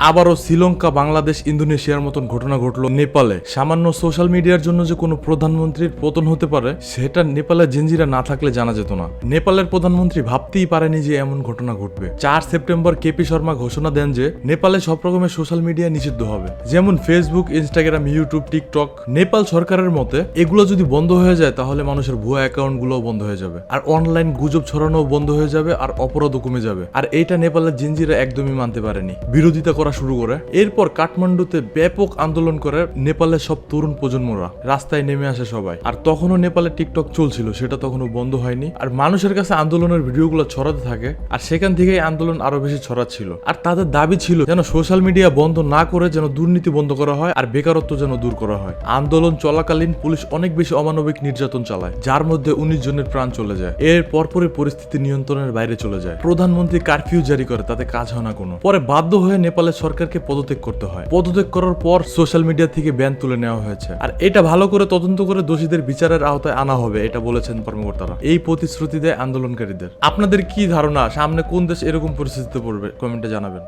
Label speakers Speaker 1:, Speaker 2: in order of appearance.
Speaker 1: আবারও শ্রীলঙ্কা, বাংলাদেশ, ইন্দোনেশিয়ার মতন ঘটনা ঘটলো নেপালে। সামান্য সোশ্যাল মিডিয়ার জন্য যে কোনো প্রধানমন্ত্রীর পতন হতে পারে সেটা নেপালের জেনজিরা না থাকলে জানা যেত না। নেপালের প্রধানমন্ত্রী ভাবতেই পারেনি যে এমন ঘটনা ঘটবে। 4 সেপ্টেম্বর কেপি শর্মা ঘোষণা দেন যে নেপালে সব রকমের সোশ্যাল মিডিয়া নিষিদ্ধ হবে, যেমন Facebook, Instagram, YouTube, TikTok. Nepal সরকারের মতে এগুলো যদি বন্ধ হয়ে যায় তাহলে মানুষের ভুয়া অ্যাকাউন্ট গুলোও বন্ধ হয়ে যাবে, আর অনলাইন গুজব ছড়ানো বন্ধ হয়ে যাবে, আর অপরাধও কমে যাবে। আর এইটা নেপালের জিনজিরা একদমই মানতে পারেনি, বিরোধিতা করা শুরু করে। এরপর কাঠমান্ডুতে ব্যাপক আন্দোলন করে নেপালের সব তরুণ প্রজন্মরা, রাস্তায় নেমে আসে সবাই। আর তখনও নেপালে টিকটক চলছিল, সেটা তখনও বন্ধ হয়নি। আর মানুষের কাছে আন্দোলনের ভিডিওগুলো ছড়াতে থাকে, আর সেখান থেকেই আন্দোলন আরো বেশি ছড়াচ্ছিল। আর তাদের দাবি ছিল যেন সোশ্যাল মিডিয়া বন্ধ না করে যেন দুর্নীতি বন্ধ করা হয়, আর বেকারত্ব যেন দূর করা হয়। আন্দোলন চলাকালীন পুলিশ অনেক বেশি অমানবিক নির্যাতন চালায়, যার মধ্যে 19 জনের প্রাণ চলে যায়। এর পরপরই পরিস্থিতি নিয়ন্ত্রণের বাইরে চলে যায়। প্রধানমন্ত্রী কারফিউ জারি করে, তাতে কাজ হয় না কোনো। পরে বাধ্য হয়ে নেপালের সরকারকে পদত্যাগ করতে হয়। পদত্যাগ করার পর সোশ্যাল মিডিয়া থেকে ব্যান তুলে নেওয়া হয়েছে। আর এটা ভালো করে তদন্ত করে দোষীদের বিচারের আওতায় আনা হবে, এটা বলেছেন কর্মকর্তারা। এই প্রতিশ্রুতি দেয় আন্দোলনকারীদের। আপনাদের কি ধারণা সামনে কোন দেশ এরকম পরিস্থিতিতে পড়বে? কমেন্টে জানাবেন।